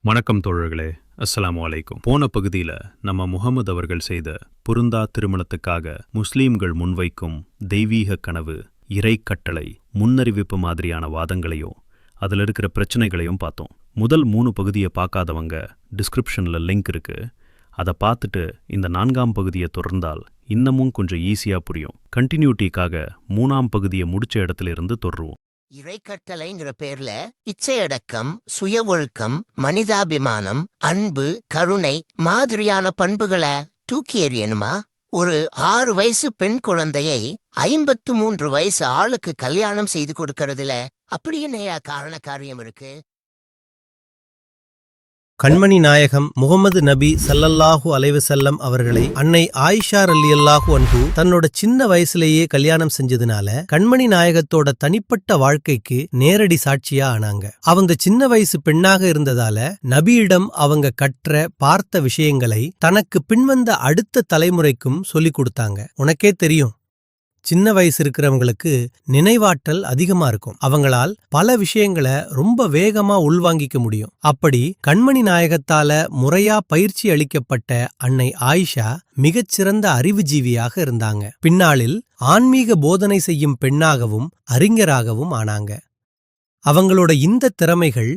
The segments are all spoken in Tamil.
வணக்கம் தோழர்களே, அஸ்ஸலாமு அலைக்கும். போன பகுதியில் நம்ம முகமது அவர்கள் செய்த பொருந்தா திருமணத்துக்காக முஸ்லீம்கள் முன்வைக்கும் தெய்வீக கனவு, இறை கட்டளை, முன்னறிவிப்பு மாதிரியான வாதங்களையும் அதில் இருக்கிற பிரச்சனைகளையும் பார்த்தோம். முதல் 3 பகுதியை பார்க்காதவங்க டிஸ்கிரிப்ஷனில் லிங்க் இருக்கு, அதை பார்த்துட்டு இந்த 4ஆம் பகுதியை தொடர்ந்தால் இன்னமும் கொஞ்சம் ஈஸியாக புரியும். கண்டினியூட்டிக்காக 3ஆம் பகுதியை முடிச்ச இடத்துல இருந்து தொடருவோம். இறைக்கட்டளைங்கிற பேர்ல இச்சையடக்கம், சுய ஒழுக்கம், மனிதாபிமானம், அன்பு, கருணை மாதிரியான பண்புகளை தூக்கி எறியணுமா? ஒரு 6 வயசு பெண் குழந்தையை 53 வயசு ஆளுக்கு கல்யாணம் செய்து கொடுக்கறதுல அப்படி என்னையா காரண காரியம் இருக்கு? கண்மணி நாயகம் முகமது நபி ஸல்லல்லாஹு அலைஹி வஸல்லம் அவர்களை அன்னை ஆயிஷா ரலியல்லாஹு அன்ஹு தன்னோட சின்ன வயசுலேயே கல்யாணம் செஞ்சதுனால கண்மணி நாயகத்தோட தனிப்பட்ட வாழ்க்கைக்கு நேரடி சாட்சியா ஆனாங்க. அவங்க சின்ன வயசு பெண்ணாக இருந்ததால நபியிடம் அவங்க கற்ற பார்த்த விஷயங்களை தனக்கு பின்வந்த அடுத்த தலைமுறைக்கும் சொல்லிக் கொடுத்தாங்க. உனக்கே தெரியும், சின்ன வயசு இருக்கிறவங்களுக்கு நினைவாற்றல் அதிகமா இருக்கும். அவங்களால் பல விஷயங்களை ரொம்ப வேகமா உள்வாங்கிக்க முடியும். அப்படி கண்மணி நாயகத்தால முறையா பயிற்சி அளிக்கப்பட்ட அன்னை ஆயிஷா மிகச்சிறந்த அறிவுஜீவியாக இருந்தாங்க. பின்னாளில் ஆன்மீக போதனை செய்யும் பெண்ணாகவும் அறிஞராகவும் ஆனாங்க. அவங்களோட இந்த திறமைகள்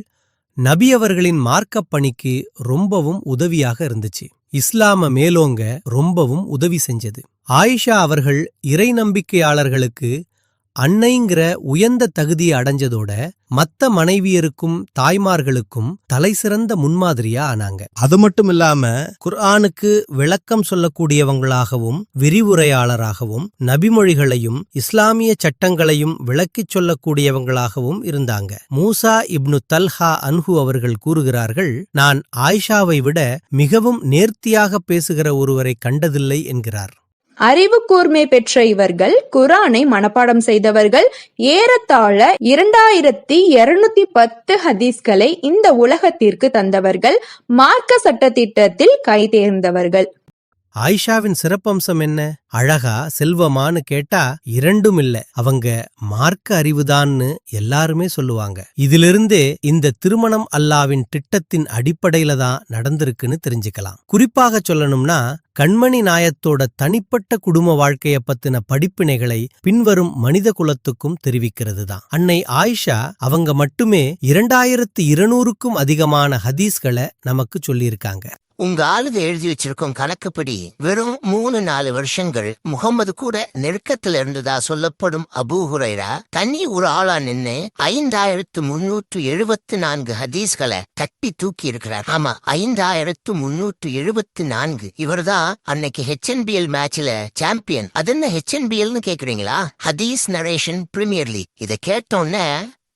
நபி அவர்களின் மார்க்கப் பணிக்கு ரொம்பவும் உதவியாக இருந்துச்சு. இஸ்லாம மேலோங்க ரொம்பவும் உதவி செஞ்சது. ஆயிஷா அவர்கள் இறை நம்பிக்கையாளர்களுக்கு அன்னைங்கிற உயர்ந்த தகுதியை அடைஞ்சதோட மத்த மனைவியருக்கும் தாய்மார்களுக்கும் தலைசிறந்த முன்மாதிரியா ஆனாங்க. அது மட்டும் இல்லாம குர்ஆனுக்கு விளக்கம் சொல்லக்கூடியவங்களாகவும் விரிவுரையாளராகவும் நபிமொழிகளையும் இஸ்லாமிய சட்டங்களையும் விளக்கிச் சொல்லக்கூடியவங்களாகவும் இருந்தாங்க. மூசா இப்னு தல்ஹா அன்ஹு அவர்கள் கூறுகிறார்கள், நான் ஆயிஷாவை விட மிகவும் நேர்த்தியாக பேசுகிற ஒருவரை கண்டதில்லை என்கிறார். அறிவு கூர்மை பெற்ற இவர்கள் குர்ஆனை மனப்பாடம் செய்தவர்கள். ஏறத்தாழ 2210 ஹதீஸ்களை இந்த உலகத்திற்கு தந்தவர்கள். மார்க்க சட்டத்திட்டத்தில் கைதேர்ந்தவர்கள். ஆயிஷாவின் சிறப்பம்சம் என்ன? அழகா செல்வமானு கேட்டா இரண்டும் இல்ல, அவங்க மார்க்க அறிவுதான்னு எல்லாருமே சொல்லுவாங்க. இதிலிருந்தே இந்த திருமணம் அல்லாவின் திட்டத்தின் அடிப்படையில தான் நடந்திருக்குன்னு தெரிஞ்சுக்கலாம். குறிப்பாக சொல்லணும்னா கண்மணி நாயத்தோட தனிப்பட்ட குடும்ப வாழ்க்கைய பத்தின படிப்பினைகளை பின்வரும் மனித குலத்துக்கும் தெரிவிக்கிறது தான். அன்னை ஆயிஷா அவங்க மட்டுமே 2200க்கும் அதிகமான ஹதீஸ்களை நமக்கு சொல்லியிருக்காங்க. உங்க ஆளுக எழுதி வச்சிருக்கும் கணக்குப்படி வெறும் 3-4 வருஷங்கள் முகம்மது கூட நெருக்கத்துல இருந்ததா சொல்லப்படும் அபூ ஹுரைரா தனி ஒரு ஆளா நின்னு 5374 ஹதீஸ்களை கட்டி தூக்கி இருக்கிறார். ஆமா, 5374. இவர்தான் அன்னைக்கு HNBL மேட்ச்ல சாம்பியன். அது என்ன HNBLன்னு கேக்குறீங்களா? ஹதீஸ் நரேஷன் பிரீமியர் லீக். இதை கேட்டோன்னே,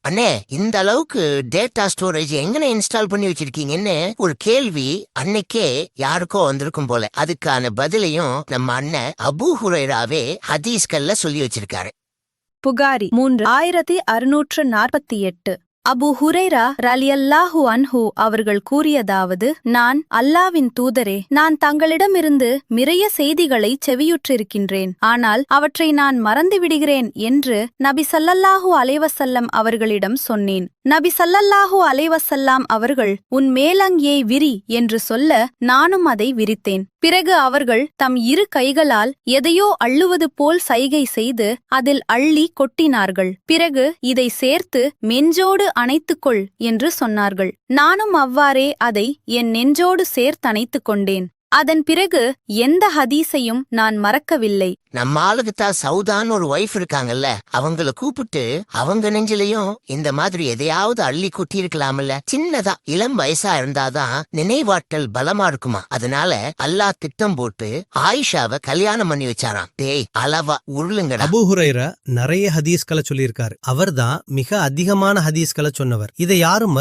அண்ணே இந்த அளவுக்கு டேட்டா ஸ்டோரேஜ் எங்கன இன்ஸ்டால் பண்ணி வச்சிருக்கீங்கன்னு ஒரு கேள்வி அன்னைக்கே யாருக்கோ வந்திருக்கும் போல. அதுக்கான பதிலையும் நம்ம அண்ணன் அபூ ஹுரைராவே ஹதீஸ்கள்ல சொல்லி வச்சிருக்காரு. புகாரி 3648. அபூ ஹுரைரா ரலியல்லாஹு அன்ஹு அவர்கள் கூறியதாவது, நான் அல்லாவின் தூதரே, நான் தங்களிடமிருந்து நிறைய செய்திகளை செவியுற்றிருக்கின்றேன், ஆனால் அவற்றை நான் மறந்துவிடுகிறேன் என்று நபி ஸல்லல்லாஹு அலைஹி வஸல்லம் அவர்களிடம் சொன்னேன். நபி ஸல்லல்லாஹு அலைஹி வஸல்லம் அவர்கள் உன் மேலங்கியை விரி என்று சொல்ல நானும் அதை விரித்தேன். பிறகு அவர்கள் தம் 2 கைகளால் எதையோ அள்ளுவது போல் சைகை செய்து அதில் அள்ளி கொட்டினார்கள். பிறகு இதை சேர்த்து மெஞ்சோடு அணைத்துக்கொள் என்று சொன்னார்கள். நானும் அவ்வாறே அதை என் நெஞ்சோடு சேர்த்தணைத்துக் கொண்டேன். அதன் பிறகு எந்த ஹதீஸையும் நான் மறக்கவில்லை. நம்ம ஆளுக்குத்தான் சவுதான்னு ஒரு ஒய்ஃப் இருக்காங்கல்ல, அவங்கள கூப்பிட்டு அவங்க நெஞ்சிலையும் இந்த மாதிரி எதையாவது அள்ளி கொட்டி இருக்கலாம்ல. சின்னதா இளம் வயசா இருந்தாதான் நினைவாற்றல் பலமா இருக்குமா. அதனால அல்லாஹ் திட்டம் போட்டு ஆயிஷாவை கல்யாணம் பண்ணி வச்சாராம். டேய் அளவா உருளுங்க. அபூ ஹுரைரா நிறைய ஹதீஸ்களை சொல்லியிருக்காரு. அவர்தான் மிக அதிகமான ஹதீஸ்களை சொன்னவர். இதை யாரும்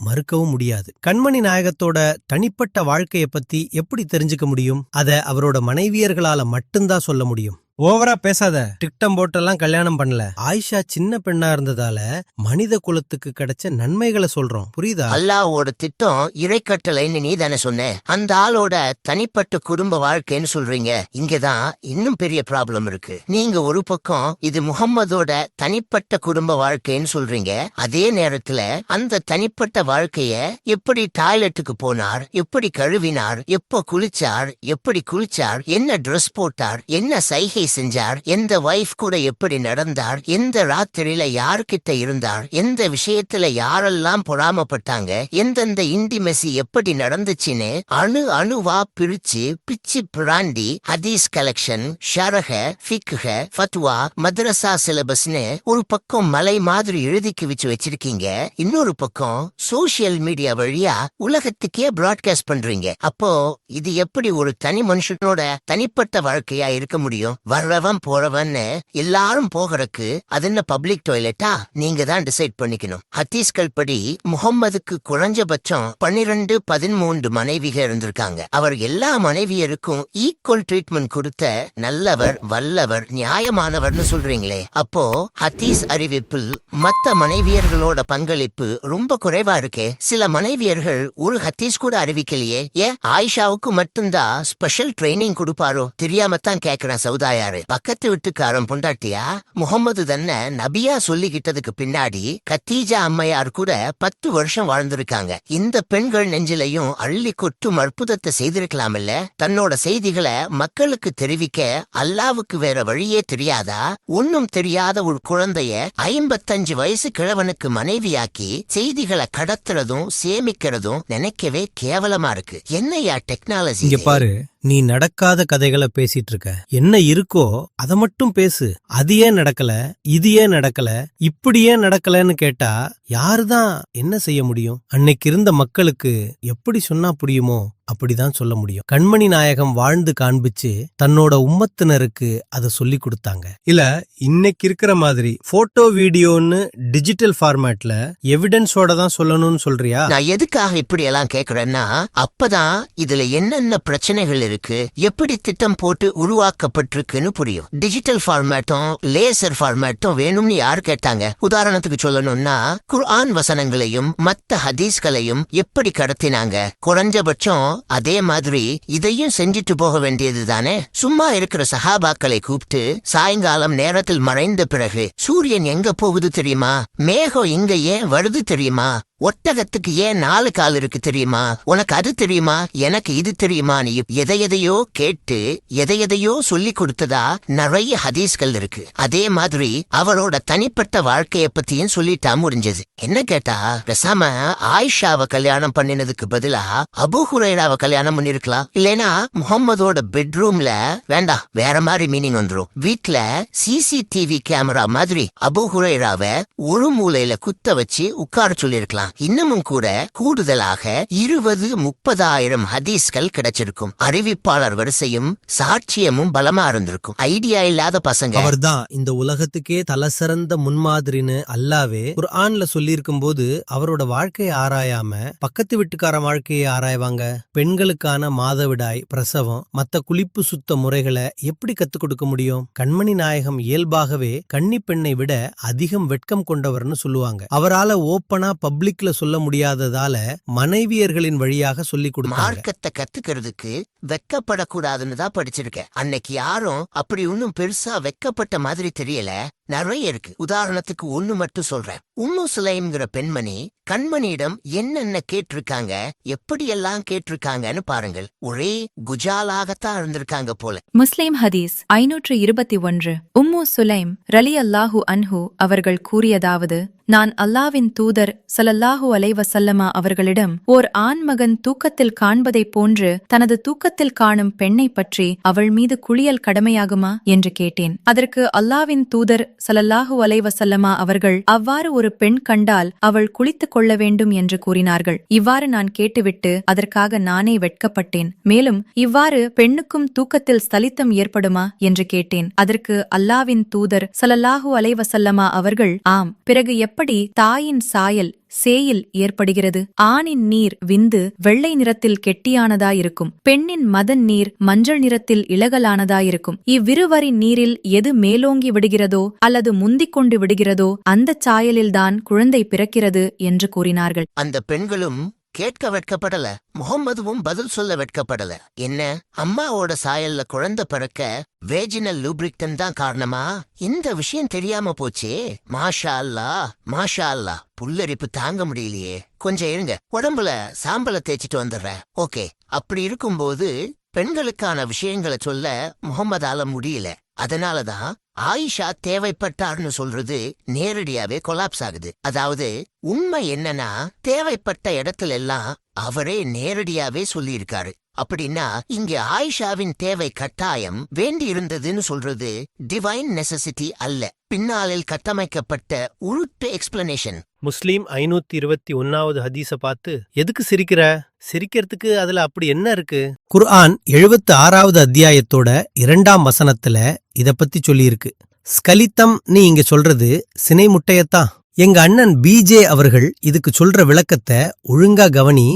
மறுக்கவும் முடியாது. கண்மணி நாயகத்தோட தனிப்பட்ட வாழ்க்கைய பத்தி எப்படி தெரிஞ்சுக்க முடியும்? அத அவரோட மனைவியர்களால மட்டும்தான் சொல்ல முடியும். ஓவரா பேசாத. திட்டம் போட்டெல்லாம் கல்யாணம் பண்ணல. ஆயிஷா சின்ன பெண்ணா இருந்ததால மனித குலத்துக்கு கிடைச்ச நன்மைகளை சொல்றோம், புரியுதா? அல்லாஹ்வோட திட்டம் இறைக்கட்டளைன்னு நீ தானே சொன்ன. அந்த ஆளோட தனிப்பட்ட குடும்ப வாழ்க்கைன்னு சொல்றீங்க. இங்கதான் இன்னும் பெரிய ப்ராப்ளம் இருக்கு. நீங்க ஒரு பக்கம் இது முகம்மதோட தனிப்பட்ட குடும்ப வாழ்க்கைன்னு சொல்றீங்க, அதே நேரத்துல அந்த தனிப்பட்ட வாழ்க்கைய எப்படி டாய்லெட்டுக்கு போனார், எப்படி கழுவினார், எப்போ குளிச்சார், எப்படி குளிச்சார், என்ன ட்ரெஸ் போட்டார், என்ன சைகை செஞ்சார், எந்த வைஃப் கூட எப்படி நடந்தார், எந்த ராத்திரியில யார்கிட்ட இருந்தார், எந்த விஷயத்துல யாரெல்லாம் பொறாமப்பட்டாங்க, எந்தெந்த இன்டிமெசி எப்படி நடந்துச்சுன்னு அணு அணுவா பிரிச்சு பிச்சு பிராண்டி ஹதீஸ் கலெக்ஷன், ஷரஹ, ஃபிக்ஹ, ஃபத்வா, மദ്രസா சிலபஸ்னு ஒரு பக்கம் மலை மாதிரி எழுதிக்கு வச்சிருக்கீங்க, இன்னொரு பக்கம் சோசியல் மீடியா வழியா உலகத்துக்கே பிராட்காஸ்ட் பண்றீங்க. அப்போ இது எப்படி ஒரு தனி மனுஷனோட தனிப்பட்ட வாழ்க்கையா இருக்க முடியும்? வர்றவன் போறவன்னு எல்லாரும் போகிறதுக்கு அது என்ன பப்ளிக் டாய்லெட்டா? நீங்க தான் டிசைட் பண்ணிக்கணும். ஹதீஸ்கள் படி முகம்மதுக்கு குறைஞ்சபட்சம் 12-13 மனைவிகள் இருந்திருக்காங்க. அவர் எல்லா மனைவியருக்கும் ஈக்குவல் ட்ரீட்மெண்ட் கொடுத்த நல்லவர், வல்லவர், நியாயமானவர்னு சொல்றீங்களே, அப்போ ஹதீஸ் அறிவிப்பில் மத்த மனைவியர்களோட பங்களிப்பு ரொம்ப குறைவா இருக்கே. சில மனைவியர்கள் ஒரு ஹதீஸ் கூட அறிவிக்கலையே. ஏன் ஆயிஷாவுக்கு மட்டும்தான் ஸ்பெஷல் ட்ரைனிங் கொடுப்பாரோ? தெரியாமத்தான் கேக்குறேன் சவுதாயாரு. பக்கத்து வீட்டுக்காரன் பொண்டாட்டியா முகம்மது தன்ன நபியா சொல்லிக்கிட்டதுக்கு பின்னாடி கத்தீஜா அம்மையார் கூட 10 வருஷம் வாழ்ந்திருக்காங்க. இந்த பெண்கள் நெஞ்சிலையும் அள்ளி கொட்டும் அற்புதத்தை செய்திருக்கலாம் இல்ல? தன்னோட செய்திகளை மக்களுக்கு தெரிவிக்க அல்லாவுக்கு வேற வழியே தெரியாதா? ஒன்னும் தெரியாத ஒரு குழந்தைய 55 வயசு கிழவனுக்கு மனைவியாக்கி செய்திகளை கடத்துறதும் சேமிக்கிறதும் நினைக்கவே கேவலமா இருக்கு. என்னையா டெக்னாலஜி? இங்க பாரு, நீ நடக்காத கதைகளை பேசிட்டு இருக்க. என்ன இருக்கோ அத மட்டும் பேசு. அது ஏன் நடக்கல, இது ஏன் நடக்கல, இப்படி ஏன் நடக்கலன்னு கேட்டா யாருதான் என்ன செய்ய முடியும்? அன்னைக்கு இருந்த மக்களுக்கு எப்படி சொன்னா புரியுமோ அப்படிதான் சொல்ல முடியும். கண்மணி நாயகம் வாழ்ந்து காண்பிச்சு தன்னோட உம்மத்தினருக்கு அதை சொல்லி கொடுத்தாங்க. இல்ல இன்னைக்கு இருக்கிற மாதிரி போட்டோ வீடியோன்னு டிஜிட்டல் ஃபார்மேட்ல எவிடன்ஸோட தான் சொல்லணும்னு சொல்றியா? நான் எதுக்காக இப்படி எல்லாம் கேக்குறேன்னா, அப்பதான் இதுல என்னென்ன பிரச்சனைகள் இருக்கு, எப்படி திட்டம் போட்டு உருவாக்கப்பட்டிருக்குன்னு புரியும். டிஜிட்டல் ஃபார்மேட்டும் லேசர் ஃபார்மேட்டும் வேணும்னு யார் கேட்டாங்க? உதாரணத்துக்கு சொல்லணும்னா குர்ஆன் வசனங்களையும் மத்த ஹதீஸ்களையும் எப்படி கடத்தினாங்க? குறைஞ்சபட்சம் அதே மாதிரி இதையும் செஞ்சிட்டு போக வேண்டியது தானே? சும்மா இருக்கிற சஹாபாக்களை கூப்பிட்டு சாயங்காலம் நேரத்தில் மறைந்த பிறகு சூரியன் எங்க போகுது தெரியுமா, மேகம் இங்க ஏன் வருது தெரியுமா, ஒட்டகத்துக்கு ஏன் 4 கால் இருக்கு தெரியுமா, உனக்கு அது தெரியுமா, எனக்கு இது தெரியுமா, நீ எதையதையோ கேட்டு எதையதையோ சொல்லி கொடுத்ததா நிறைய ஹதீஸ்கள் இருக்கு. அதே மாதிரி அவரோட தனிப்பட்ட வாழ்க்கைய பத்தியும் சொல்லிட்டா முடிஞ்சது. என்ன கேட்டா, பேசாம ஆயிஷாவை கல்யாணம் பண்ணினதுக்கு பதிலா அபூ ஹுரைராவை கல்யாணம் பண்ணிருக்கலாம். இல்லைன்னா முகம்மதோட பெட்ரூம்ல, வேண்டாம் வேற மாதிரி மீனிங் வந்துரும், வீட்டுல சிசிடிவி கேமரா மாதிரி அபூ ஹுரைராவை ஒரு மூலையில குத்த வச்சு உட்கார சொல்லிருக்கலாம். இன்னமும் கூட கூடுதலாக 20-30,000 ஹதீஸ்கள் கிடைச்சிருக்கும். அறிவிப்பாளர் வரிசையும் சாட்சியமும் பலமா இருந்திருக்கும். ஐடியா இல்லாத பசங்க. அவர்தான் இந்த உலகத்துக்கே தலசிறந்த முன்மாதிரின்னு அல்லாவே குர்ஆன்ல சொல்லியிருக்கும் போது அவரோட வாழ்க்கையை ஆராயாம பக்கத்து வீட்டுக்கார வாழ்க்கையை ஆராய்வாங்க. பெண்களுக்கான மாதவிடாய், பிரசவம், மத்த குளிப்பு சுத்த முறைகளை எப்படி கத்துக் கொடுக்க முடியும்? கண்மணி நாயகம் இயல்பாகவே கன்னி பெண்ணை விட அதிகம் வெட்கம் கொண்டவர்னு சொல்லுவாங்க. அவரால ஓப்பனா பப்ளிக்ல சொல்ல முடியாததால மனைவியர்களின் வழியாக சொல்லி கொடுத்தாங்க. மார்க்கத்தை கத்துக்கிறதுக்கு வெக்கப்படக்கூடாதுன்னு தான் படிச்சிருக்கேன். அன்னைக்கு யாரும் அப்படி ஒன்னும் பெருசா வெக்கப்பட்ட மாதிரி தெரியல. நிறைய இருக்கு. உதாரணத்துக்கு ஒண்ணு மட்டும் சொல்றேன். உம்மு சுலைம்ங்கிற பெண்மணி கண்மணியிடம் என்னென்ன கேட்டிருக்காங்க, எப்படியெல்லாம் கேட்டிருக்காங்கன்னு பாருங்கள். ஒரே குஜாலாகத்தான் இருந்திருக்காங்க போல. முஸ்லிம் ஹதீஸ் 521. உம்மு சுலைம் ரலியல்லாஹு அன்ஹு அவர்கள் கூறியதாவது, நான் அல்லாவின் தூதர் ஸல்லல்லாஹு அலைஹி வஸல்லம அவர்களிடம் ஓர் ஆண்மகன் தூக்கத்தில் காண்பதைப் போன்று தனது தூக்கத்தில் காணும் பெண்ணை பற்றி அவள் மீது குளியல் கடமையாகுமா என்று கேட்டேன். அதற்கு அல்லாவின் தூதர் ஸல்லல்லாஹு அலைஹி வஸல்லம அவர்கள், அவ்வாறு ஒரு பெண் கண்டால் அவள் குளித்துக் கொள்ள வேண்டும் என்று கூறினார்கள். இவ்வாறு நான் கேட்டுவிட்டு அதற்காக நானே வெட்கப்பட்டேன். மேலும் இவ்வாறு பெண்ணுக்கும் தூக்கத்தில் ஸ்தலித்தம் ஏற்படுமா என்று கேட்டேன். அதற்கு அல்லாவின் தூதர் ஸல்லல்லாஹு அலைஹி வஸல்லம அவர்கள், ஆம், பிறகு எப்படி தாயின் சாயல் சேயில் ஏற்படுகிறது. ஆணின் நீர் விந்து வெள்ளை நிறத்தில் கெட்டியானதாயிருக்கும், பெண்ணின் மதன் நீர் மஞ்சள் நிறத்தில் இளகலானதாயிருக்கும். இவ்விருவரின் நீரில் எது மேலோங்கி விடுகிறதோ அல்லது முந்திக் கொண்டு விடுகிறதோ அந்தச் சாயலில்தான் குழந்தை பிறக்கிறது என்று கூறினார்கள். அந்த பெண்களும் கேட்க வெட்கப்படல, முகம்மதுவும் பதில் சொல்ல வெட்கப்படல. என்ன, அம்மாவோட சாயல்ல குழந்தை பிறக்க வேஜினல் லூப்ரிக்டன் தான் காரணமா? இந்த விஷயம் தெரியாம போச்சே. மாஷா அல்லா, மாஷா அல்லா. புல்லரிப்பு தாங்க முடியலையே. கொஞ்சம் இருங்க, உடம்புல சாம்பலை தேய்ச்சிட்டு வந்துடுறேன். ஓகே. அப்படி இருக்கும்போது பெண்களுக்கான விஷயங்களை சொல்ல முகம்மதால முடியல. அதனாலதான் ஆயிஷா தேவைப்பட்டார்னு சொல்றது நேரடியாவே கொலாப்ஸ் ஆகுது. அதாவது உண்மை என்னன்னா, தேவைப்பட்ட இடத்துல எல்லாம் அவரே நேரடியாவே சொல்லியிருக்காரு. அப்படின்னா இங்க ஆயிஷாவின் தேவை கட்டாயம் வேண்டி இருந்ததுன்னு சொல்றது டிவைன் நெசசிட்டி அல்ல, பின்னாளில் கட்டமைக்கப்பட்ட உருட்டு எக்ஸ்பிளனேஷன். முஸ்லீம் 521வது ஹதீஸ பார்த்து எதுக்கு சிரிக்கிற? சிரிக்கிறதுக்கு அதுல அப்படி என்ன இருக்கு? குர்ஆன் 76வது அத்தியாயத்தோட 2ஆம் வசனத்துல இத பத்தி சொல்லியிருக்கு. ஸ்கலித்தம் நீ இங்க சொல்றது சினை முட்டையத்தான். எங்க அண்ணன் பிஜே அவர்கள் இதுக்கு சொல்ற விளக்கத்தை ஒழுங்கா கவனி,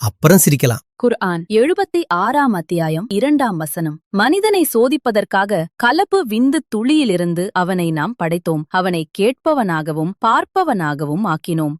அப்புறம் சிரிக்கலாம். குர்ஆன் 76ஆம் அத்தியாயம் 2ஆம் வசனம். மனிதனை சோதிப்பதற்காக கலப்பு விந்து துளியிலிருந்து அவனை நாம் படைத்தோம், அவனை கேட்பவனாகவும் பார்ப்பவனாகவும் ஆக்கினோம்.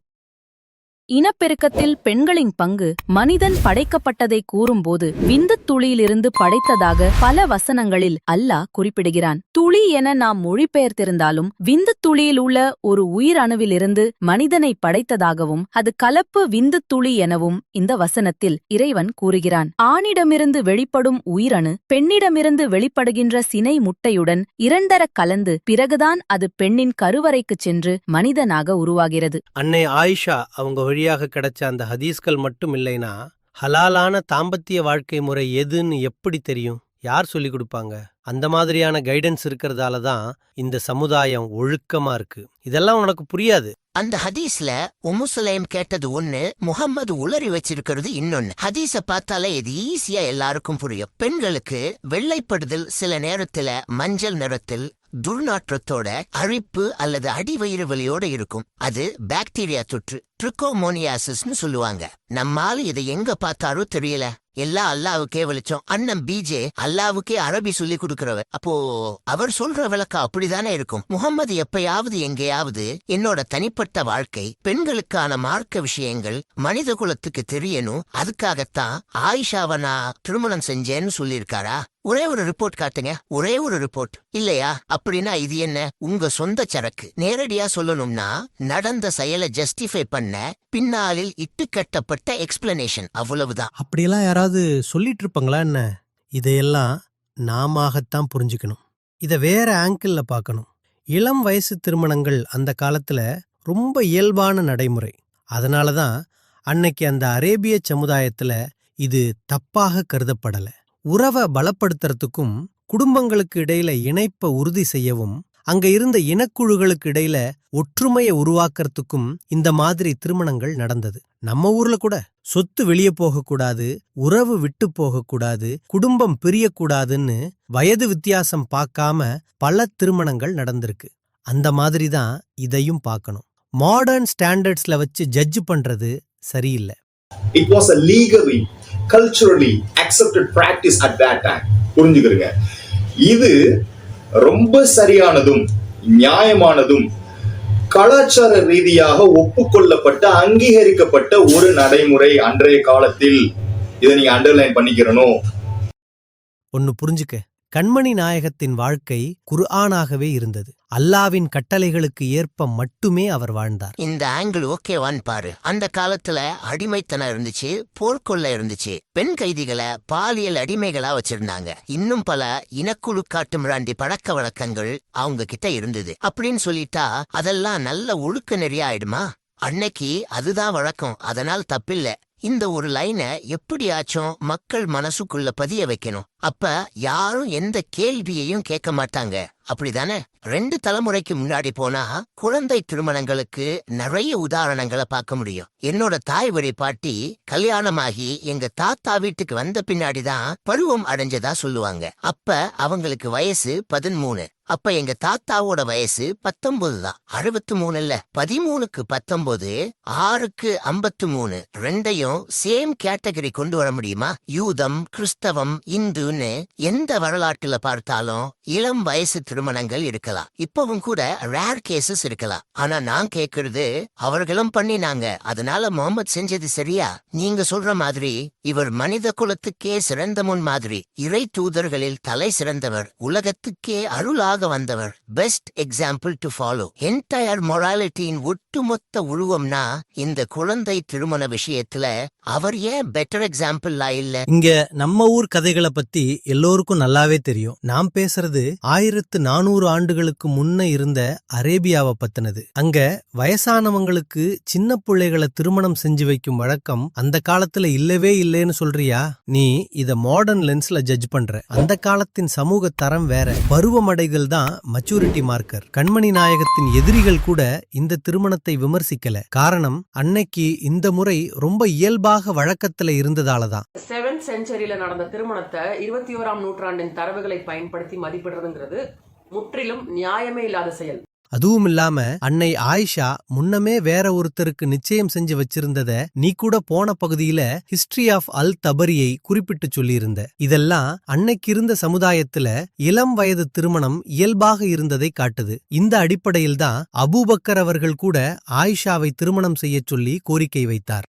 இனப்பெருக்கத்தில் பெண்களின் பங்கு மனிதன் படைக்கப்பட்டதை கூறும்போது விந்துத் துளியிலிருந்து படைத்ததாக பல வசனங்களில் அல்லாஹ் குறிப்பிடுகிறான். துளி என நாம் மொழிபெயர்த்திருந்தாலும் விந்துத் துளியில் உள்ள ஒரு உயிரணுவிலிருந்து மனிதனை படைத்ததாகவும் அது கலப்பு விந்துத் துளி எனவும் இந்த வசனத்தில் இறைவன் கூறுகிறான். ஆணிடமிருந்து வெளிப்படும் உயிரணு பெண்ணிடமிருந்து வெளிப்படுகின்ற சினை முட்டையுடன் இரண்டரக் கலந்து பிறகுதான் அது பெண்ணின் கருவறைக்குச் சென்று மனிதனாக உருவாகிறது. அன்னை ஆயிஷா அவங்க வழியாக கிடைச்ச அந்த ஹதீஸ்கள் மட்டும் இல்லைனா ஹலாலான தாம்பத்திய வாழ்க்கை முறை எதுன்னு எப்படி தெரியும்? யார் சொல்லிக் கொடுப்பாங்க? அந்த மாதிரியான கைடன்ஸ் இருக்கிறதால தான் இந்த சமுதாயம் ஒழுக்கமா இருக்கு. இதெல்லாம் உனக்கு புரியாது. அந்த ஹதீஸ்ல உம்மு சுலைம் கேட்டது ஒண்ணு, முகம்மது உளறி வச்சிருக்கிறது இன்னொன்னு. ஹதீஸ பார்த்தாலே இது ஈஸியா எல்லாருக்கும் புரியும். பெண்களுக்கு வெள்ளைப்படுதல் சில நேரத்துல மஞ்சள் நிறத்தில் துர்நாற்றத்தோட அழிப்பு அல்லது அடிவயிறு வலியோட இருக்கும். அது பாக்டீரியா தொற்று, ட்ரிகோமோனியாசிஸ்னு சொல்லுவாங்க. நம்மால இதை எங்க பார்த்தாரோ தெரியல. எல்லாம் அல்லாவுக்கே வெளிச்சம். அண்ணன் பிஜே அல்லாவுக்கே அரபி சொல்லி கொடுக்கிறவர். அப்போ அவர் சொல்ற விளக்கம் அப்படிதானே இருக்கும். முகம்மது எப்பயாவது எங்கேயாவது என்னோட தனிப்பட்ட வாழ்க்கை, பெண்களுக்கான மார்க்க விஷயங்கள் மனித குலத்துக்கு தெரியணும், அதுக்காகத்தான் ஆயிஷாவை நான் திருமணம் செஞ்சேன்னு சொல்லியிருக்காரா? ஒரே ஒரு ரிப்போர்ட் காட்டுங்க, ஒரே ஒரு ரிப்போர்ட். இல்லையா? அப்படின்னா இது என்ன, உங்க சொந்த சரக்கு? நேரடியா சொல்லணும்னா நடந்த செயலை ஜஸ்டிஃபை பண்ண பின்னாளில் இட்டுக்கட்டப்பட்ட எக்ஸ்பிளனேஷன், அவ்வளவுதான். அப்படியெல்லாம் யாராவது சொல்லிட்டு இருப்பாங்களா என்ன? இதையெல்லாம் நாமத்தான் புரிஞ்சுக்கணும். இத வேற ஆங்கிள் பார்க்கணும். இளம் வயசு திருமணங்கள் அந்த காலத்துல ரொம்ப இயல்பான நடைமுறை. அதனாலதான் அன்னைக்கு அந்த அரேபிய சமுதாயத்துல இது தப்பாக கருதப்படல. உறவை பலப்படுத்துறதுக்கும் குடும்பங்களுக்கு இடையில இணைப்பை உறுதி செய்யவும் அங்க இருந்த இனக்குழுகளுக்கு இடையில ஒற்றுமையை உருவாக்குறதுக்கும் இந்த மாதிரி திருமணங்கள் நடந்தது. நம்ம ஊர்ல கூட சொத்து வெளியே போகக்கூடாது, உறவு விட்டு போகக்கூடாது, குடும்பம் பிரியக்கூடாதுன்னு வயது வித்தியாசம் பார்க்காம பல திருமணங்கள் நடந்திருக்கு. அந்த மாதிரிதான் இதையும் பார்க்கணும். மாடர்ன் ஸ்டாண்டர்ட்ஸ்ல வச்சு ஜட்ஜ் பண்றது சரியில்லை. It was a legally, culturally accepted practice at that time. புரிஞ்சுக்கிறீங்க. இது ரொம்ப சரியானதும் நியாயமானதும் கலாச்சார ரீதியாக ஒப்புக்கொள்ளப்பட்ட அங்கீகரிக்கப்பட்ட ஒரு நடைமுறை அன்றைய காலத்தில். இதை நீங்க அண்டர்லைன் பண்ணிக்கிறணும். ஒன்னு புரிஞ்சுக்க, கண்மணி நாயகத்தின் வாழ்க்கை குர்ஆனாகவே இருந்தது. அல்லாவின் கட்டளைகளுக்கு ஏற்ப மட்டுமே அவர் வாழ்ந்தார். இந்த ஆங்கிள் ஓகேவான்னு பாரு. அந்த காலத்துல அடிமைத்தனம் இருந்துச்சு, போர்க்கொள்ள இருந்துச்சு, பெண் கைதிகளை பாலியல் அடிமைகளா வச்சிருந்தாங்க, இன்னும் பல இனக்குழு காட்டு மிராண்டி பழக்க வழக்கங்கள் அவங்க கிட்ட இருந்தது. அப்படின்னு சொல்லிட்டா அதெல்லாம் நல்ல ஒழுக்க நெறியா ஆயிடுமா? அன்னைக்கு அதுதான் வழக்கம், அதனால் தப்பில்ல. இந்த ஒரு லைனை எப்படியாச்சும் மக்கள் மனசுக்குள்ள பதிய வைக்கணும். அப்ப யாரும் எந்த கேள்வியையும் கேட்க மாட்டாங்க. அப்படிதானே? 2 தலைமுறைக்கு முன்னாடி போனா குழந்தை திருமணங்களுக்கு நிறைய உதாரணங்களை பார்க்க முடியும். என்னோட தாய் வழி பாட்டி கல்யாணமாகி எங்க தாத்தா வீட்டுக்கு வந்த பின்னாடிதான் பருவம் அடைஞ்சதா சொல்லுவாங்க. அப்ப அவங்களுக்கு வயசு 13. அப்ப எங்க தாத்தாவோட வயசு 19 தான். 63 இல்ல, 13க்கு 19, 6க்கு 53, ரெண்டையும் சேம் கேட்டகரி கொண்டு வர முடியுமா? யூதம், கிறிஸ்தவம், இந்துன்னு எந்த வரலாற்றுல பார்த்தாலும் இளம் வயசு திருமணங்கள் இருக்கலாம். இப்பவும் கூட ரேர் கேசஸ் இருக்கலாம். ஆனா நான் கேக்குறது, அவர்களும் பண்ணினாங்க, அதனால முகமது செஞ்சது சரியா? நீங்க சொல்ற மாதிரி இவர் மனித குலத்துக்கே சிறந்த முன் மாதிரி, இறை தூதர்களில் தலை சிறந்தவர், உலகத்துக்கே அருளாக வந்தவர், best example to follow. Entire மொராலிட்டியின் ஒட்டுமொத்த உருவம்னா இந்த குழந்தை திருமண விஷயத்துல அவர் ஏன் பெட்டர் எக்ஸாம்பிள் இல்ல? இங்க நம்ம ஊர் கதைகளை பத்தி எல்லோருக்கும் நல்லாவே தெரியும். நாம் பேசுறது 1400 ஆண்டுகளுக்கு முன்ன இருந்த அரேபியாவை பத்தினது. அங்க வயசானவங்களுக்கு சின்ன பிள்ளைகளை திருமணம் செஞ்சு வைக்கும் வழக்கம் அந்த காலத்துல இல்லவே இல்லேன்னு சொல்றியா? நீ இத மாடர்ன் லென்ஸ்ல ஜட்ஜ் பண்ற. அந்த காலத்தின் சமூக தரம் வேற. பருவமடைதல் தான் மெச்சூரிட்டி மார்க்கர். கண்மணி நாயகத்தின் எதிரிகள் கூட இந்த திருமணத்தை விமர்சிக்கல. காரணம், அன்னைக்கு இந்த முறை ரொம்ப இயல்பாக வழக்கத்துல இருந்ததாலதான். 7th செஞ்சுரியில நடந்த திருமணத்தை 21ஆம் நூற்றாண்டின் தரவுகளை பயன்படுத்தி மதிப்பிடுறதுங்கிறது முற்றிலும் நியாயமே இல்லாத செயல். அதுவும் இல்லாம அன்னை ஆயிஷா முன்னமே வேற ஒருத்தருக்கு நிச்சயம் செஞ்சு வச்சிருந்தத நீ கூட போன பகுதியில ஹிஸ்டரி ஆஃப் அல் தபரியை குறிப்பிட்டு சொல்லியிருந்த. இதெல்லாம் அன்னைக்கு இருந்த சமுதாயத்துல இளம் வயது திருமணம் இயல்பாக இருந்ததை காட்டுது. இந்த அடிப்படையில்தான் அபூபக்கர் அவர்கள் கூட ஆயிஷாவை திருமணம் செய்ய சொல்லி கோரிக்கை வைத்தார்.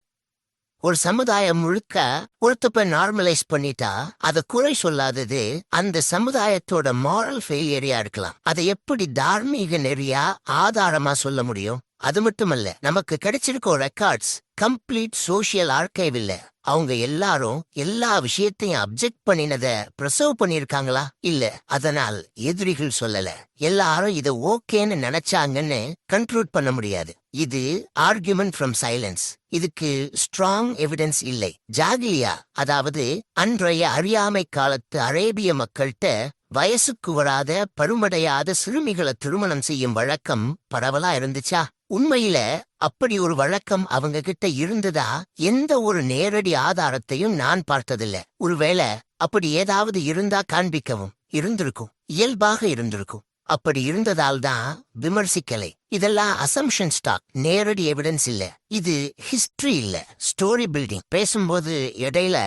ஒரு சமுதாயம் முழுக்க ஒருத்தப்ப நார்மலைஸ் பண்ணிட்டா அத குறை சொல்லாதது அந்த சமுதாயத்தோட மாரல் ஃபெயிலியரியா இருக்கலாம். அதை எப்படி தார்மீக நெறியா ஆதாரமா சொல்ல முடியும்? அது மட்டுமல்ல, நமக்கு கிடைச்சிருக்கோ ரெக்கார்ட்ஸ் கம்ப்ளீட் சோசியல் ஆர்கைவ் இல்ல. அவங்க எல்லாரும் எல்லா விஷயத்தையும் அப்ஜெக்ட் பண்ணினத பிரசவ் பண்ணிருக்காங்களா? இல்ல. அதனால் எதிரிகள் சொல்லல, எல்லாரும் இத ஓகேன்னு நினைச்சாங்கன்னு கன்க்ளூட் பண்ண முடியாது. இது ஆர்குமெண்ட் ஃப்ரம் சைலன்ஸ். இதுக்கு ஸ்ட்ராங் எவிடன்ஸ் இல்லை. ஜாகிலியா, அதாவது அன்றைய அறியாமை காலத்து அரேபிய மக்கள்கிட்ட வயசுக்கு வராத பருமடையாத சிறுமிகளை திருமணம் செய்யும் வழக்கம் பரவலா இருந்துச்சா? உண்மையில அப்படி ஒரு வழக்கம் அவங்க கிட்ட இருந்ததா? எந்த ஒரு நேரடி ஆதாரத்தையும் நான் பார்த்ததில்ல. ஒருவேளை அப்படி ஏதாவது இருந்தா காண்பிக்கவும். இருந்திருக்கும், இயல்பாக இருந்திருக்கும். அப்படி இருந்ததால்தான் விமர்சிக்கலை. இதெல்லாம் அசம்ஷன் ஸ்டாக், நேரடி எவிடன்ஸ் இல்ல. இது ஹிஸ்டரி இல்ல, ஸ்டோரி பில்டிங். பேசும்போது இடையில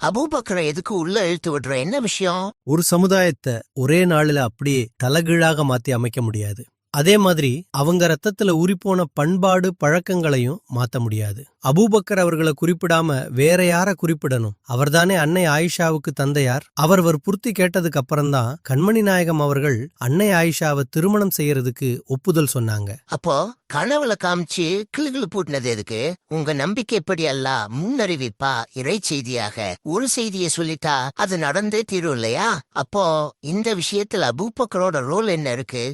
அபூபக்கரை எதுக்கு உள்ள இழுத்து விடுற? என்ன விஷயம்? ஒரு சமுதாயத்தை ஒரே நாளில அப்படியே தலகீழாக மாத்தி அமைக்க முடியாது. அதே மாதிரி அவங்க ரத்தத்துல ஊறிப்போன பண்பாடு பழக்கங்களையும் மாத்த முடியாது. அபூபக்கர் அவர்களை குறிப்பிடாம வேற யார குறிப்பிடணும்? அவர்தானே அன்னை ஆயிஷாவுக்கு தந்தையார். அவர் பூர்த்தி கேட்டதுக்கு அப்புறம்தான் கண்மணி நாயகம் அவர்கள் அன்னை ஆயிஷாவை திருமணம் செய்யறதுக்கு ஒப்புதல் சொன்னாங்க. அப்போ கனவுல காமிச்சு கிளுகிளு பூட்டினது எதுக்கு? உங்க நம்பிக்கை எப்படி அல்ல முன்னறிவிப்பா இறை செய்தியாக ஒரு செய்தியை சொல்லிட்டா அது நடந்தே தீரும் இல்லையா? அப்போ இந்த விஷயத்துல அபூபக்கரோட ரோல் என்ன இருக்கு?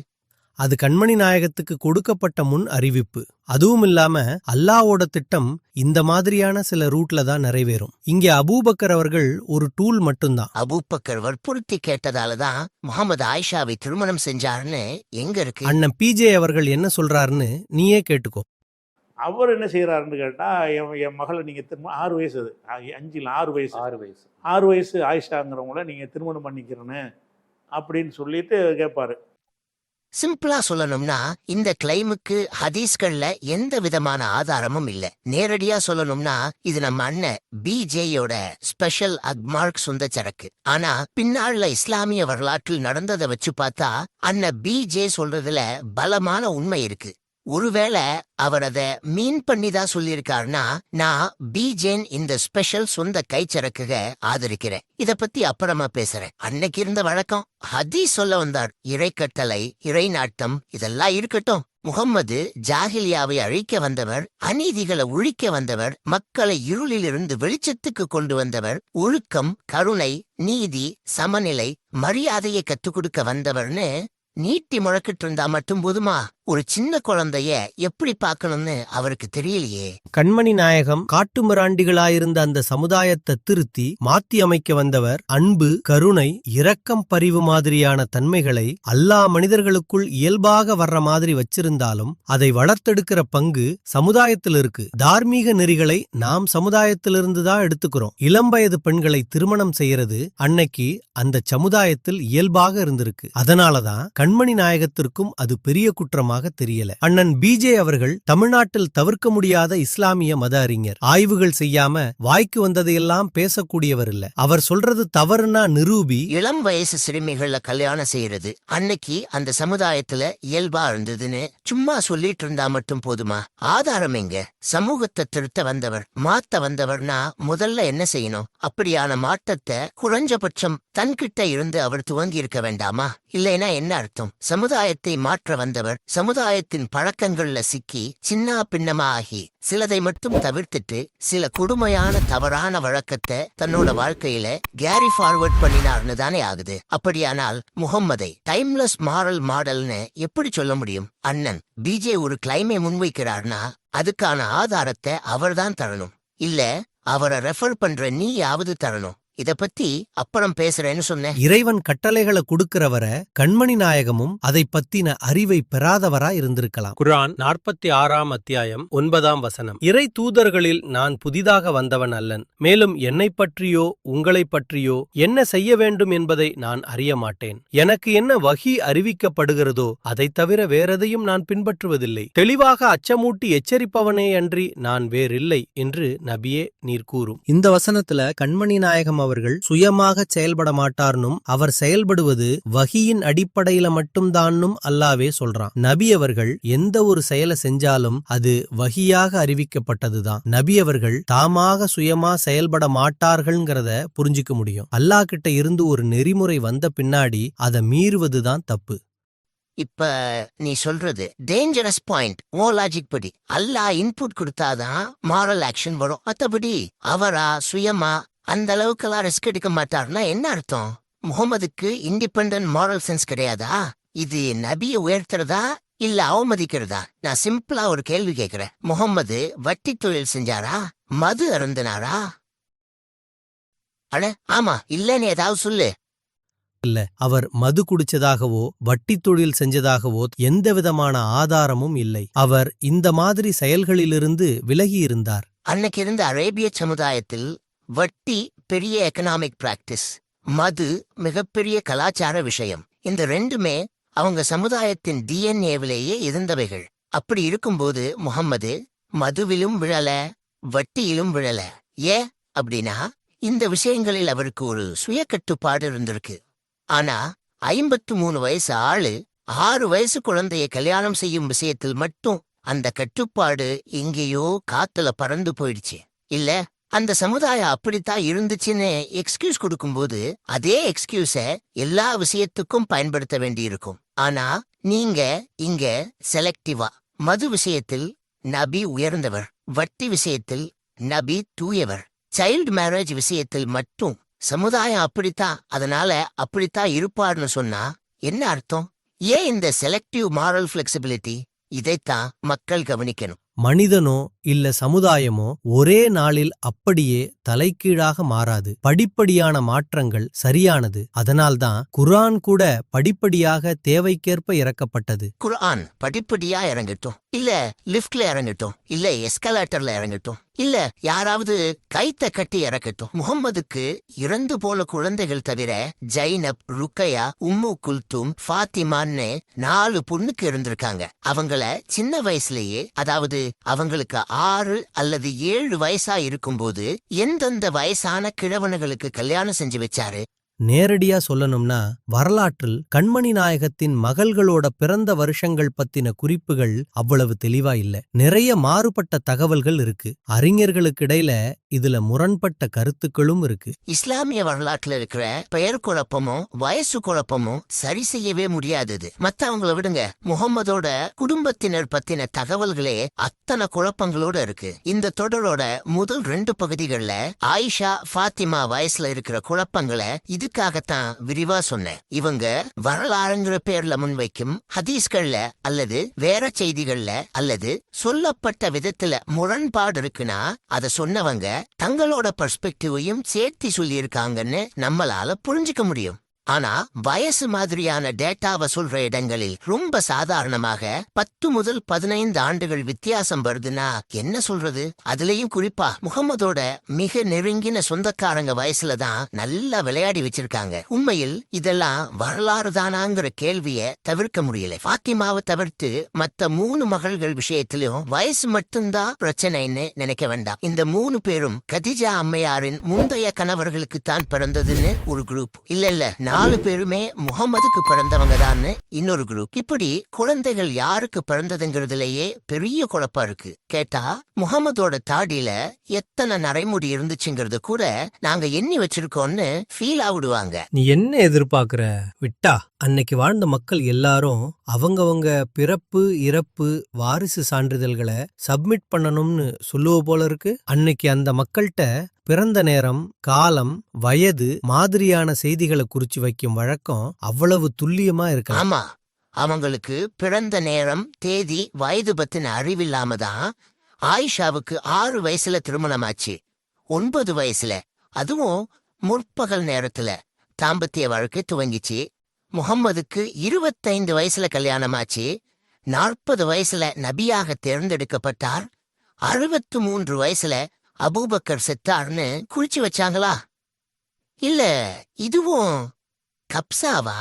அது கண்மணி நாயகத்துக்கு கொடுக்கப்பட்ட முன் அறிவிப்பு. அதுவும் இல்லாம அல்லாவோட திட்டம் இந்த மாதிரியான சில ரூட்ல தான் நிறைவேறும். இங்க அபூபக்கர் அவர்கள் ஒரு டூல் மட்டும்தான். அபூபக்கர் வற்புறுத்தி கேட்டதாலதான் முகமது ஆயிஷாவை திருமணம் செஞ்சாருன்னு எங்க இருக்கு? அண்ணன் பிஜே அவர்கள் என்ன சொல்றாருன்னு நீயே கேட்டுக்கோ. அவர் என்ன செய்யறாருன்னு கேட்டா, என் மகளை நீங்க 6 வயசு, அது 6 வயசு ஆயிஷாங்கிறவங்கள நீங்க திருமணம் பண்ணிக்கிறேன்னு அப்படின்னு சொல்லிட்டு கேட்பாரு. சிம்பிளா சொல்லணும்னா இந்த கிளைமுக்கு ஹதீஸ்கள்ல எந்த விதமான ஆதாரமும் இல்ல. நேரடியா சொல்லணும்னா இது நம்ம அண்ணன் பிஜேயோட ஸ்பெஷல் அக்மார்க் சொந்த சரக்கு. ஆனா பின்னால இஸ்லாமிய வரலாற்றில் நடந்ததை வச்சு பார்த்தா அண்ணன் பிஜே சொல்றதுல பலமான உண்மை இருக்கு. ஒருவேளை அவர் அத மீன் பண்ணிதான் சொல்லியிருக்காருன்னா நான் பிஜேன் இந்த ஸ்பெஷல் சொந்த கைச்சரக்குக ஆதரிக்கிறேன். இத பத்தி அப்புறமா பேசுறேன். அன்னைக்கு இருந்த வழக்கம் ஹதீஸ் சொல்ல வந்தார். இறை கட்டளை, இறை நாட்டம் இதெல்லாம் இருக்கட்டும். முகம்மது ஜாகிலியாவை அழிக்க வந்தவர், அநீதிகளை ஒழிக்க வந்தவர், மக்களை இருளிலிருந்து வெளிச்சத்துக்கு கொண்டு வந்தவர், ஒழுக்கம், கருணை, நீதி, சமநிலை, மரியாதையை கத்துக் கொடுக்க வந்தவர்னு நீட்டி முழக்கிட்டு இருந்தா மட்டும் போதுமா? ஒரு சின்ன குழந்தைய எப்படி பார்க்கணும்னு அவருக்கு தெரியலையே. கண்மணி நாயகம் காட்டுமிராண்டிகளாயிருந்த அந்த சமுதாயத்தை திருத்தி மாத்தி அமைக்க வந்தவர் அன்பு, கருணை, இரக்கம், பரிவு மாதிரியான தன்மைகளை எல்லா மனிதர்களுக்குள் இயல்பாக வர்ற மாதிரி வச்சிருந்தாலும் அதை வளர்த்தெடுக்கிற பங்கு சமுதாயத்தில் இருக்கு. தார்மீக நெறிகளை நாம் சமுதாயத்திலிருந்து தான் எடுத்துக்கிறோம். இளம்பயது பெண்களை திருமணம் செய்யறது அன்னைக்கு அந்த சமுதாயத்தில் இயல்பாக இருந்திருக்கு. அதனாலதான் கண்மணி நாயகத்திற்கும் அது பெரிய குற்றமாக தெரியல. அண்ணன் பிஜே அவர்கள் தமிழ்நாட்டில் தவிர்க்க முடியாத இஸ்லாமிய மத அறிஞர். ஆய்வுகள் செய்யாம வாய்க்கு வந்ததையெல்லாம் பேசக்கூடியவர் இல்ல. அவர் சொல்றது தவறுனா நிரூபி. இளம் வயசு சிறுமிகளை கல்யாணம் செய்யறது அன்னைக்கு அந்த சமுதாயத்துல இயல்பா இருந்ததுன்னு சும்மா சொல்லிட்டு இருந்தா மட்டும் போதுமா? ஆதாரம் எங்க? சமூகத்தை திருத்த வந்தவர், மாத்த வந்தவர்னா முதல்ல என்ன செய்யணும்? அப்படியான மாற்றத்தை குறைஞ்சபட்சம் தன்கிட்ட இருந்து அவர் துவங்கி இருக்க வேண்டாமா? இல்லைனா என்ன அர்த்தம்? சமுதாயத்தை மாற்ற வந்தவர் சமுதாயத்தின் பழக்கங்கள்ல சிக்கி சின்ன பின்னமா ஆகி சிலதை மட்டும் தவிர்த்துட்டு சில கொடுமையான தவறான வழக்கத்தை தன்னோட வாழ்க்கையில கேரி ஃபார்வர்ட் பண்ணினார்னு தானே ஆகுது. அப்படியானால் முகம்மதை டைம்லெஸ் மாரல் மாடல்னு எப்படி சொல்ல முடியும்? அண்ணன் பிஜே ஒரு கிளைமை முன்வைக்கிறார்னா அதுக்கான ஆதாரத்தை அவர்தான் தரணும். இல்ல அவரை ரெஃபர் பண்ற நீயாவது தரணும். இத பத்தி அப்புறம் பேசுறேன்னு சொன்னேன். இறைவன் கட்டளைகளை கொடுக்கிறவரை கண்மணி நாயகமும் அதை பத்தின அறிவை பெறாதவரா இருந்திருக்கலாம். குர்ஆன் 46ஆம் அத்தியாயம் 9ஆம் வசனம். இறை தூதர்களில் நான் புதிதாக வந்தவன் அல்லன், மேலும் என்னை பற்றியோ உங்களை பற்றியோ என்ன செய்ய வேண்டும் என்பதை நான் அறிய மாட்டேன். எனக்கு என்ன வஹி அறிவிக்கப்படுகிறதோ அதை தவிர வேறெதையும் நான் பின்பற்றுவதில்லை. தெளிவாக அச்சமூட்டி எச்சரிப்பவனே அன்றி நான் வேறில்லை என்று நபியே நீர் கூறும். இந்த வசனத்துல கண்மணி நாயகம் அவர்கள் சுயமாக செயல்பட மாட்டார்னும் அவர் செயல்படுவது வஹியின் அடிப்படையில மட்டும்தான்னும் அல்லாவே சொல்றான். நபி அவர்கள் எந்த ஒரு செயலை செஞ்சாலும் அது வஹியாக அறிவிக்கப்பட்டதுதான். நபி அவர்கள் தாமாக சுயமா செயல்பட மாட்டார்கள்ங்கிறத புரிஞ்சுக்க முடியும். அல்லாஹ் கிட்ட இருந்து ஒரு நெறிமுறை வந்த பின்னாடி அதை மீறுவதுதான் தப்பு. இப்ப நீ சொல்றது டேஞ்சரஸ் பாயிண்ட். ஓ லாஜிக் படி அல்லாஹ் இன்புட் கொடுத்தாதான் மாரல் ஆக்ஷன் வரும். மத்தபடி அவரா சுயமா அந்த அளவுக்கெல்லாம் ரிஸ்க் எடுக்க மாட்டார்னா என்ன அர்த்தம்? முகமதுக்கு இண்டிபெண்டன்ட் மாரல் சென்ஸ் கிடையாதா? இது நபியை உயர்த்துறதா இல்ல அவமதிக்கிறதா? நான் சிம்பிளா ஒரு கேள்வி கேட்கிறேன். முகம்மது வட்டி தொழில் செஞ்சாரா? மது அருந்தினாரா? அட ஆமா இல்லன்னு ஏதாவது சொல்லு. இல்ல, அவர் மது குடிச்சதாகவோ வட்டி தொழில் செஞ்சதாகவோ எந்தவிதமான ஆதாரமும் இல்லை. அவர் இந்த மாதிரி செயல்களிலிருந்து விலகி இருந்தார். அன்னைக்கு இருந்த அரேபிய சமுதாயத்தில் வட்டி பெரிய எக்கனாமிக் பிராக்டிஸ், மது மிகப்பெரிய கலாச்சார விஷயம். இந்த ரெண்டுமே அவங்க சமுதாயத்தின் டிஎன்ஏவிலேயே இருந்தவைகள். அப்படி இருக்கும்போது முகம்மது மதுவிலும் விழல, வட்டியிலும் விழல. ஏன் அப்படின்னா இந்த விஷயங்களில் அவருக்கு ஒரு சுய கட்டுப்பாடு இருந்திருக்கு. ஆனா 53 வயசு ஆளு 6 வயசு குழந்தைய கல்யாணம் செய்யும் விஷயத்தில் மட்டும் அந்த கட்டுப்பாடு எங்கேயோ காத்துல பறந்து போயிடுச்சு. இல்ல அந்த சமுதாயம் அப்படித்தான் இருந்துச்சுன்னு எக்ஸ்கியூஸ் கொடுக்கும்போது அதே எக்ஸ்கியூஸ எல்லா விஷயத்துக்கும் பயன்படுத்த வேண்டியிருக்கும். ஆனா நீங்க இங்க செலக்டிவா மது விஷயத்தில் நபி உயர்ந்தவர், வட்டி விஷயத்தில் நபி தூயவர், சைல்டு மேரேஜ் விஷயத்தில் மட்டும் சமுதாயம் அப்படித்தான் அதனால அப்படித்தான் இருப்பார்னு சொன்னா என்ன அர்த்தம்? ஏன் இந்த செலக்டிவ் மாரல் பிளெக்சிபிலிட்டி? இதைத்தான் மக்கள் கவனிக்கணும். மனிதனோ இல்ல சமுதாயமோ ஒரே நாளில் அப்படியே தலைகீழாக மாறாது. படிப்படியான மாற்றங்கள் சரியானது. அதனால்தான் குர்ஆன் கூட படிப்படியாக தேவைக்கேற்ப இறக்கப்பட்டது. குர்ஆன் படிப்படியா இறங்கட்டும், இல்ல லிப்ட்ல இறங்கட்டும், இல்ல எஸ்கலேட்டர்ல இறங்கட்டும், இல்ல யாராவது கைத்த கட்டி இறக்கட்டும், முகம்மதுக்கு இறந்து போல குழந்தைகள் தவிர ஜைனப், ருக்கையா, உம்மு குல்தும், ஃபாத்திமான்னு 4 பொண்ணுக்கு இருந்திருக்காங்க. அவங்கள சின்ன வயசுலயே, அதாவது அவங்களுக்கு 6 அல்லது 7 வயசா இருக்கும்போது எந்தெந்த வயசான கிழவனுகளுக்கு கல்யாணம் செஞ்சு வச்சாரு? நேரடியா சொல்லணும்னா வரலாற்றில் கண்மணி நாயகத்தின் மகள்களோட பிறந்த வருஷங்கள் பத்தின குறிப்புகள் அவ்வளவு தெளிவா இல்ல. நிறைய மாறுபட்ட தகவல்கள் இருக்கு. அறிஞர்களுக்கு இடையில இதுல முரண்பட்ட கருத்துக்களும் இருக்கு. இஸ்லாமிய வரலாற்றுல இருக்கிற பெயர் குழப்பமும் வயசு குழப்பமும் சரி செய்யவே முடியாதது. மத்தவங்களை விடுங்க, முகம்மதோட குடும்பத்தினர் பத்தின தகவல்களே அத்தனை குழப்பங்களோட இருக்கு. இந்த தொடரோட முதல் 2 பகுதிகள்ல ஆயிஷா, ஃபாத்திமா வயசுல இருக்கிற குழப்பங்களை இது இதுக்காகத்தான் விரிவா சொன்னேன். இவங்க வரலாறுங்கிற பேர்ல முன்வைக்கும் ஹதீஸ்கள்ல அல்லது வேற செய்திகள்ல அல்லது சொல்லப்பட்ட விதத்துல முரண்பாடு இருக்குன்னா அத சொன்னவங்க தங்களோட பெர்ஸ்பெக்டிவையும் சேர்த்து சொல்லியிருக்காங்கன்னு நம்மளால புரிஞ்சுக்க முடியும். ஆனா வயசு மாதிரியான டேட்டாவை சொல்ற இடங்களில் ரொம்ப சாதாரணமாக 10 முதல் 15 ஆண்டுகள் வித்தியாசம் வருதுன்னா என்ன சொல்றது? அதுலயும் குறிப்பா முகமதோட மிக நெருங்கின சொந்தக்காரங்க வயசுல தான் நல்லா விளையாடி வச்சிருக்காங்க. உண்மையில் இதெல்லாம் வரலாறு தானாங்கிற கேள்விய தவிர்க்க முடியல. ஃபாத்திமாவை தவிர்த்து மத்த 3 மகள்கள் விஷயத்திலும் வயசு மட்டும்தான் பிரச்சனைன்னு நினைக்க வேண்டாம். இந்த 3 பேரும் கதிஜா அம்மையாரின் முந்தைய கணவர்களுக்கு தான் பிறந்ததுன்னு ஒரு குரூப். இல்ல 4 பேருமே முகமதுக்கு பிறந்தவங்க தான் இன்னொரு குரூப். இப்படி குழந்தைகள் யாருக்கு பிறந்ததுங்கிறதுலயே பெரிய குழப்பம் இருக்கு. கேட்டா முகமதோட தாடியில எத்தனை நரைமுடி இருந்துச்சுங்கிறது கூட நாங்க எண்ணி வச்சிருக்கோம்னு ஃபீல் ஆவிடுவாங்க. நீ என்ன எதிர்பார்க்கிற? விட்டா அன்னைக்கு வாழ்ந்த மக்கள் எல்லாரும் அவங்கவங்க பிறப்பு இறப்பு வாரிசு சான்றிதழ்களை சப்மிட் பண்ணணும்னு சொல்லுவ போல இருக்கு. அன்னைக்கு அந்த மக்கள்கிட்ட பிறந்த நேரம், காலம், வயது மாதிரியான செய்திகளை குறிச்சு வைக்கும் வழக்கம் அவ்வளவு துல்லியமா இருக்கு. ஆமா, அவங்களுக்கு பிறந்த நேரம், தேதி, வயது பத்தின அறிவில்லாம தான் ஆயிஷாவுக்கு 6 வயசுல திருமணமாச்சு. 9 வயசுல, அதுவும் முற்பகல் நேரத்துல தாம்பத்திய வாழ்க்கை துவங்கிச்சு. முகம்மதுக்கு 25 வயசுல கல்யாணமாச்சு. 40 வயசுல நபியாக தேர்ந்தெடுக்கப்பட்டார். 63 வயசுல அபூபக்கர் செத்தார்னு குறிச்சு வச்சாங்களா? இல்ல இதுவும் கப்சாவா?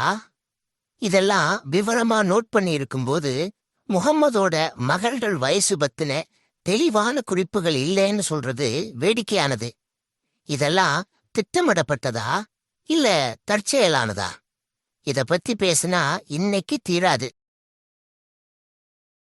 இதெல்லாம் விவரமா நோட் பண்ணி இருக்கும்போது முகம்மதோட மகள்கள் வயசு பத்தின தெளிவான குறிப்புகள் இல்லைன்னு சொல்றது வேடிக்கையானது. இதெல்லாம் திட்டமிடப்பட்டதா இல்ல தற்செயலானதா? இத பத்தி பேசினா இன்னைக்கு தீராது.